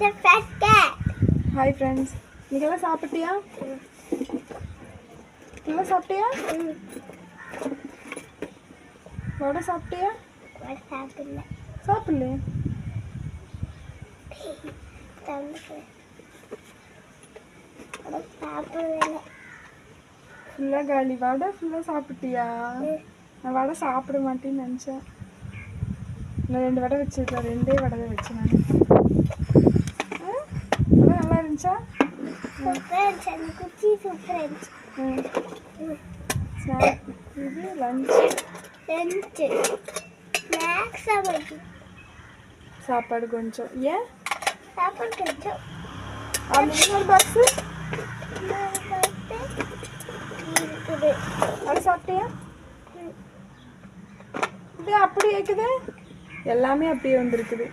a fat cat. Hi friends. நீங்கெல்லாம் சாப்பிட்டியா? நீங்க சாப்பிட்டியா? வடை சாப்பிட்டியா? வடை சாப்பிடல. சாப்பிடல. வடை சாப்பிடல. ஃபுல்லா காலி. வடை ஃபுல்லா சாப்பிட்டியா? நான் வடை சாப்பிட மாட்டேன்னு நினச்சேன். நான் 2 வடை வச்சிருக்கேன். 2 வடை தான் வச்சேன் நான். நல்லா இருந்துச்சா? சூப்பராக இருந்துச்சு. அந்த குச்சி சூப்பராக இருந்துச்சு. இது லஞ்சு. ஸ்நாக்ஸ் சாப்பாடு கொஞ்சம். ஏன் சாப்பாடு கொஞ்சம்? அந்த இன்னொரு பாக்ஸு இருக்குது. அது சாப்பிட்டியா? இது அப்படி இருக்குது. எல்லாமே அப்படியே வந்திருக்குது.